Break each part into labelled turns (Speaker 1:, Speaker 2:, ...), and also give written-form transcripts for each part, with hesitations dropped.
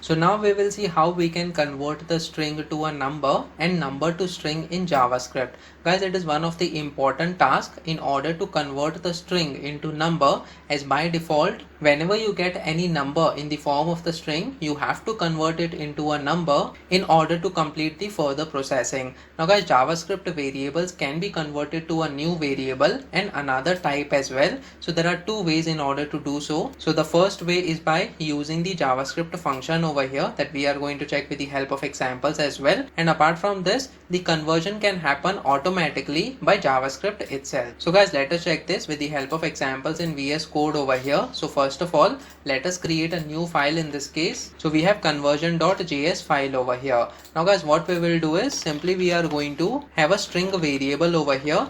Speaker 1: So now we will see how we can convert the string to a number and number to string in JavaScript. Guys, it is one of the important tasks in order to convert the string into number, as by default whenever you get any number in the form of the string, you have to convert it into a number in order to complete the further processing. Now guys, JavaScript variables can be converted to a new variable and another type as well. So there are two ways in order to do so. So the first way is by using the JavaScript function over here that we are going to check with the help of examples as well. And apart from this, the conversion can happen automatically by JavaScript itself. So guys, let us check this with the help of examples in VS Code over here. So first of all, let us create a new file in this case. So we have conversion.js file over here. Now guys, what we will do is simply we are going to have a string variable over here,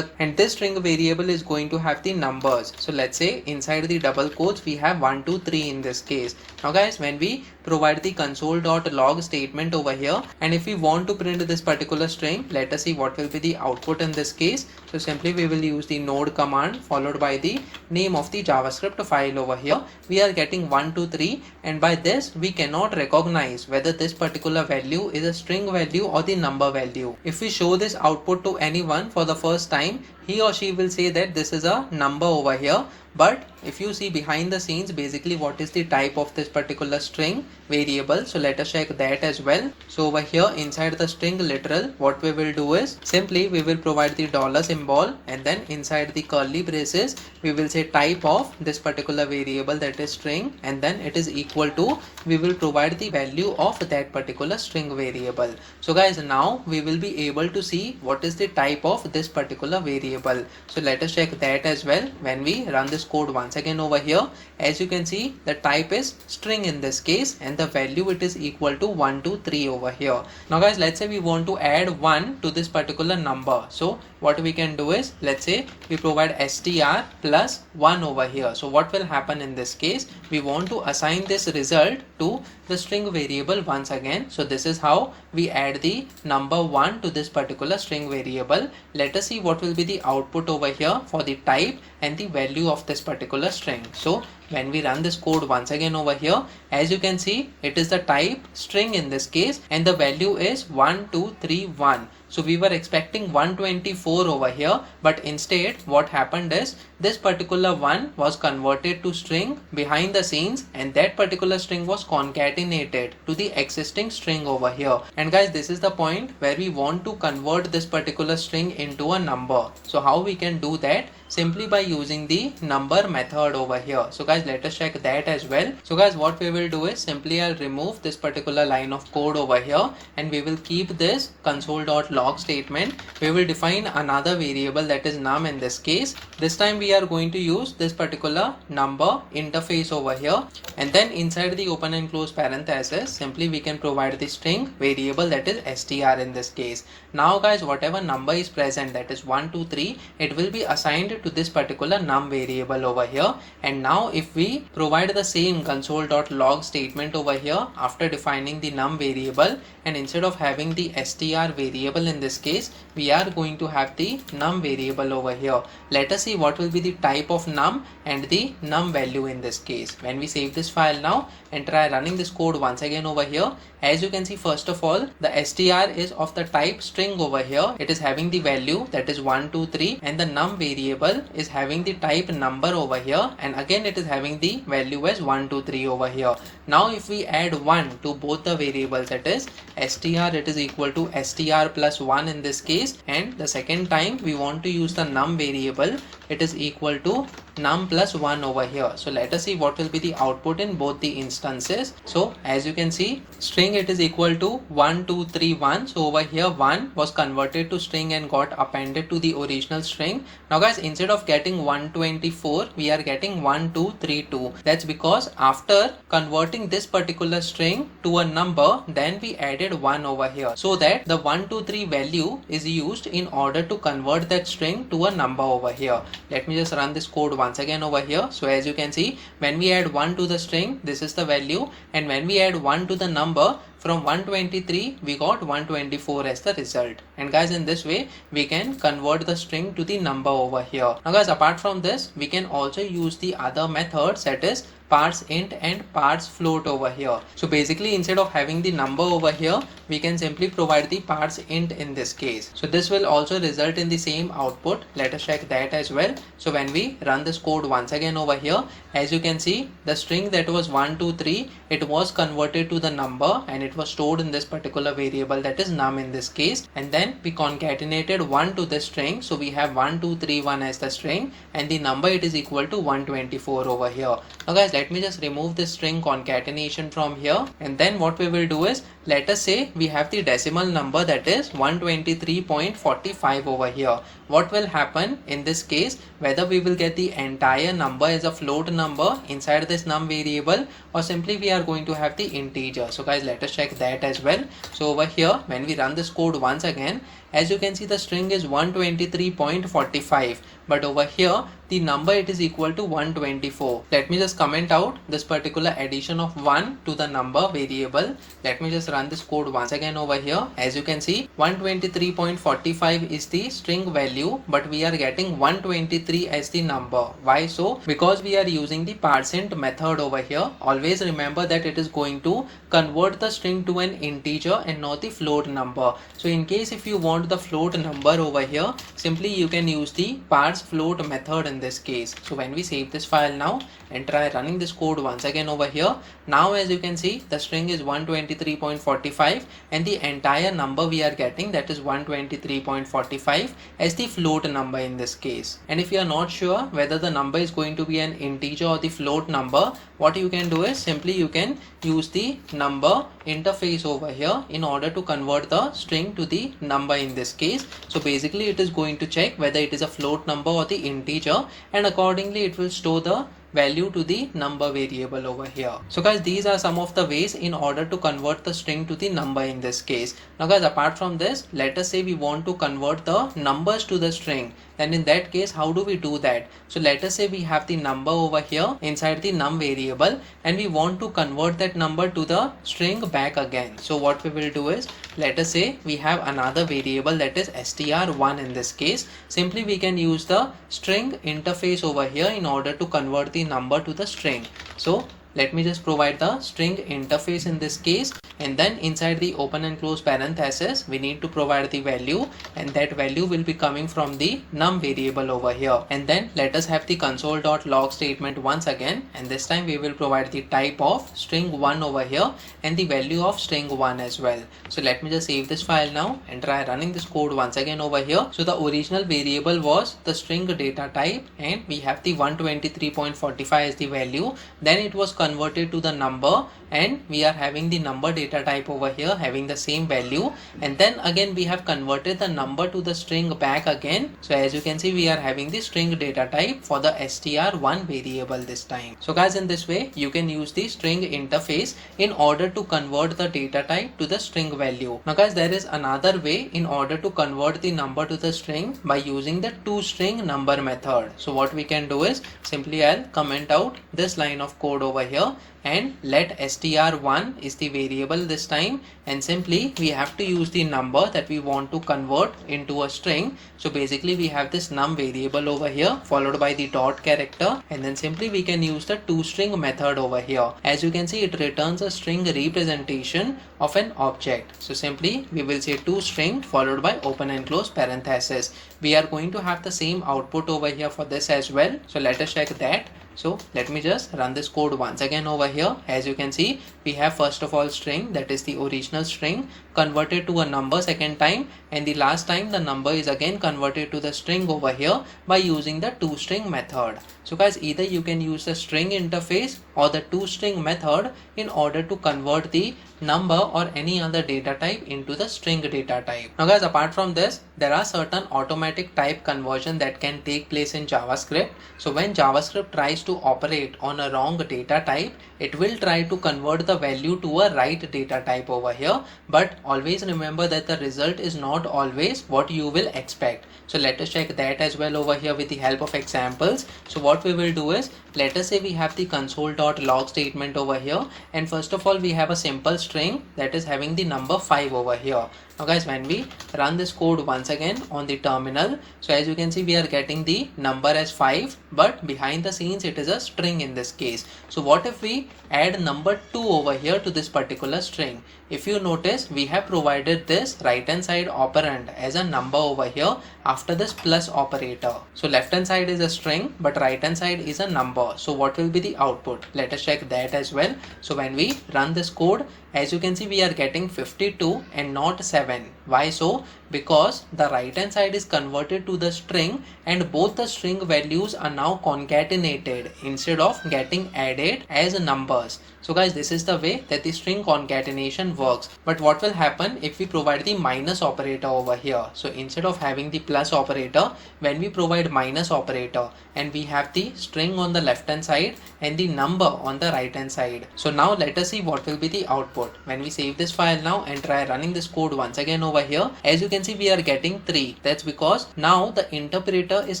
Speaker 1: and this string variable is going to have the numbers. So let's say inside the double quotes we have 1 2 3 in this case. Now guys, when we provide the console.log statement over here, and if we want to print this particular string, let us see what will be the output in this case. So simply we will use the node command followed by the name of the JavaScript file over here. We are getting 1 2 3, and by this we cannot recognize whether this particular value is a string value or the number value. If we show this output to anyone for the first time, he or she will say that this is a number over here. But if you see behind the scenes, basically what is the type of this particular string variable, so let us check that as well. So over here inside the string literal, what we will do is simply we will provide the dollar symbol, and then inside the curly braces we will say type of this particular variable, that is string, and then it is equal to, we will provide the value of that particular string variable. So guys, now we will be able to see what is the type of this particular variable. So let us check that as well when we run this code once again over here. As you can see, the type is string in this case, and the value it is equal to 1 2 3 over here. Now guys, let's say we want to add 1 to this particular number. So what we can do is, let's say we provide str plus 1 over here. So what will happen in this case, we want to assign this result to the string variable once again. So this is how we add the number 1 to this particular string variable. Let us see what will be the output over here for the type and the value of this particular string. So when we run this code once again over here, as you can see, it is the type string in this case, and the value is 1 2 3 1. So we were expecting 124 over here, but instead what happened is this particular one was converted to string behind the scenes, and that particular string was concatenated to the existing string over here. And guys, this is the point where we want to convert this particular string into a number. So how we can do that? Simply by using the number method over here. So guys, let us check that as well. So guys, what we will do is simply I'll remove this particular line of code over here, and we will keep this console.log statement. We will define another variable, that is num in this case. This time we are going to use this particular number interface over here, and then inside the open and close parenthesis simply we can provide the string variable, that is str in this case. Now guys, whatever number is present, that is 1 2 3, it will be assigned to this particular num variable over here. And now if we provide the same console.log statement over here after defining the num variable, and instead of having the str variable in this case, we are going to have the num variable over here. Let us see what will be the type of num and the num value in this case. When we save this file now and try running this code once again over here, as you can see, first of all, the str is of the type string over here. It is having the value, that is 1 2 3, and the num variable is having the type number over here, and again it is having the value as 1 2 3 over here. Now if we add 1 to both the variables, that is str, it is equal to str plus 1 in this case, and the second time we want to use the num variable, it is equal to num plus 1 over here. So let us see what will be the output in both the instances. So as you can see, string it is equal to 1 2 3 1. So over here 1 was converted to string and got appended to the original string. Now guys, instead of getting 124, we are getting 1 2 3 2. That's because after converting this particular string to a number, then we added 1 over here, so that the 1 2 3 value is used in order to convert that string to a number over here. Let me just run this code once again over here. So as you can see, when we add 1 to the string, this is the value, and when we add 1 to the number, from 123 we got 124 as the result. And guys, in this way we can convert the string to the number over here. Now guys, apart from this, we can also use the other methods, that is parse int and parse float over here. So basically instead of having the number over here, we can simply provide the parse int in this case. So this will also result in the same output. Let us check that as well. So when we run this code once again over here, as you can see, the string that was 1 2 3, it was converted to the number and it was stored in this particular variable, that is num in this case, and then we concatenated 1 to the string. So we have 1 2 3 1 as the string and the number it is equal to 124 over here. Now guys, let me just remove this string concatenation from here, and then what we will do is, let us say we have the decimal number that is 123.45 over here. What will happen in this case, whether we will get the entire number as a float number inside this num variable, or simply we are going to have the integer. So guys, let us check that as well. So over here, when we run this code once again, as you can see, the string is 123.45, but over here the number it is equal to 124. Let me just comment out this particular addition of 1 to the number variable. Let me just run this code once again over here. As you can see, 123.45 is the string value, but we are getting 123 as the number. Why so? Because we are using the parseInt method over here. Always remember that it is going to convert the string to an integer and not the float number. So in case if you want the float number over here, simply you can use the parse float method in this case. So when we save this file now and try running this code once again over here, now as you can see, the string is 123.45 and the entire number we are getting, that is 123.45 as the float number in this case. And if you are not sure whether the number is going to be an integer or the float number, what you can do is simply you can use the number interface over here in order to convert the string to the number in this case. So basically it is going to check whether it is a float number or the integer, and accordingly it will store the value to the number variable over here. So guys, these are some of the ways in order to convert the string to the number in this case. Now guys, apart from this, let us say we want to convert the numbers to the string. Then in that case, how do we do that? So let us say we have the number over here inside the num variable and we want to convert that number to the string back again. So what we will do is, let us say we have another variable that is str1 in this case. Simply we can use the string interface over here in order to convert the number to the string. So let me just provide the string interface in this case, and then inside the open and close parenthesis we need to provide the value, and that value will be coming from the num variable over here. And then let us have the console.log statement once again, and this time we will provide the type of string1 over here and the value of string1 as well. So let me just save this file now and try running this code once again over here. So the original variable was the string data type and we have the 123.45 as the value. Then it was converted to the number and we are having the number data type over here having the same value, and then again we have converted the number to the string back again. So as you can see, we are having the string data type for the str1 variable this time. So guys, in this way you can use the string interface in order to convert the data type to the string value. Now guys, there is another way in order to convert the number to the string by using the toString number method. So what we can do is simply I'll comment out this line of code over here and let str1 is the variable this time, and simply we have to use the number that we want to convert into a string. So basically we have this num variable over here followed by the dot character, and then simply we can use the toString method over here. As you can see, it returns a string representation of an object. So simply we will say toString followed by open and close parenthesis. We are going to have the same output over here for this as well. So let us check that. So let me just run this code once again over here. As you can see, we have first of all string, that is the original string, converted to a number second time, and the last time the number is again converted to the string over here by using the toString method. So guys, either you can use the string interface or the toString method in order to convert the number or any other data type into the string data type. Now guys, apart from this, there are certain automatic type conversion that can take place in JavaScript. So when JavaScript tries to operate on a wrong data type, it will try to convert the value to a right data type over here, but always remember that the result is not always what you will expect. So let us check that as well over here with the help of examples. So what we will do is, let us say we have the console.log statement over here, and first of all we have a simple string that is having the number 5 over here. Now guys, when we run this code once again on the terminal, so as you can see we are getting the number as 5, but behind the scenes it is a string in this case. So what if we add number 2 over here to this particular string? If you notice, we have provided this right hand side operand as a number over here after this plus operator. So left hand side is a string, but right hand side is a number. So what will be the output? Let us check that as well. So when we run this code, as you can see we are getting 52 and not 7. Why so? Because the right hand side is converted to the string and both the string values are now concatenated instead of getting added as numbers. So guys, this is the way that the string concatenation works. But what will happen if we provide the minus operator over here? So instead of having the plus operator, when we provide minus operator and we have the string on the left hand side and the number on the right hand side. So now let us see what will be the output. When we save this file now and try running this code once again over here, as you can see we are getting 3. That's because now the interpreter is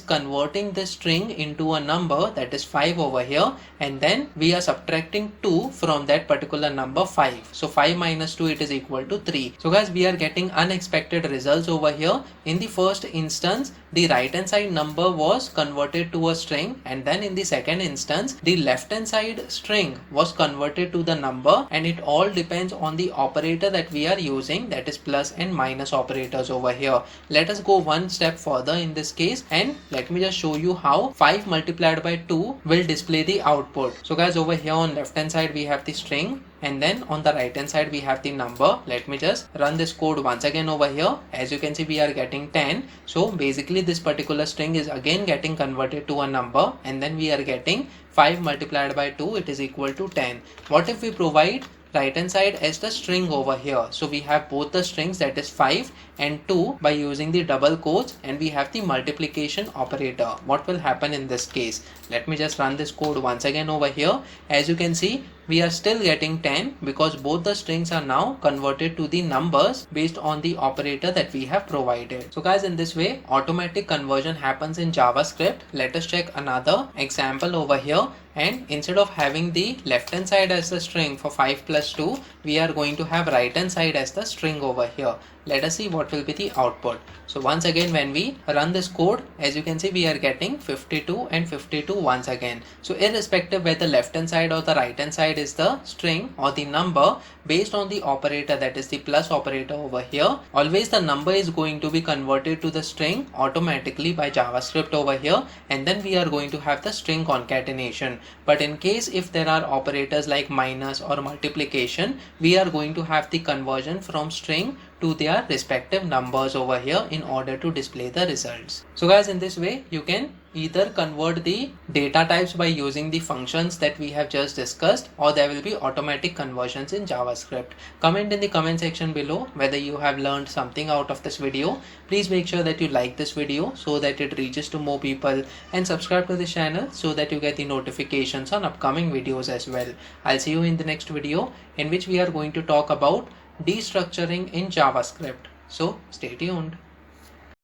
Speaker 1: converting the string into a number, that is 5 over here, and then we are subtracting 2 from that particular number 5. So 5 minus 2, it is equal to 3. So guys, we are getting unexpected results over here. In the first instance, the right hand side number was converted to a string, and then in the second instance the left hand side string was converted to the number, and it all depends on the operator that we are using, that is plus and minus operators over here. Let us go one step further in this case, and let me just show you how 5 multiplied by 2 will display the output. So guys, over here on left hand side we have the string, and then on the right hand side we have the number. Let me just run this code once again over here. As you can see we are getting 10. So basically this particular string is again getting converted to a number, and then we are getting 5 multiplied by 2, it is equal to 10. What if we provide right hand side as the string over here? So we have both the strings, that is 5 and 2, by using the double quotes, and we have the multiplication operator. What will happen in this case? Let me just run this code once again over here. As you can see we are still getting 10 because both the strings are now converted to the numbers based on the operator that we have provided. So guys, in this way automatic conversion happens in JavaScript. Let us check another example over here, and instead of having the left hand side as the string for 5 plus 2, we are going to have right hand side as the string over here. Let us see what will be the output. So once again when we run this code, as you can see we are getting 52 and 52 once again. So irrespective whether left hand side or the right hand side is the string or the number, based on the operator, that is the plus operator over here, always the number is going to be converted to the string automatically by JavaScript over here, and then we are going to have the string concatenation. But in case if there are operators like minus or multiplication, we are going to have the conversion from string to their respective numbers over here in order to display the results. So guys, in this way you can either convert the data types by using the functions that we have just discussed, or there will be automatic conversions in JavaScript. Comment in the comment section below whether you have learned something out of this video. Please make sure that you like this video so that it reaches to more people, and subscribe to this channel so that you get the notifications on upcoming videos as well. I'll see you in the next video, in which we are going to talk about destructuring in JavaScript. So stay tuned.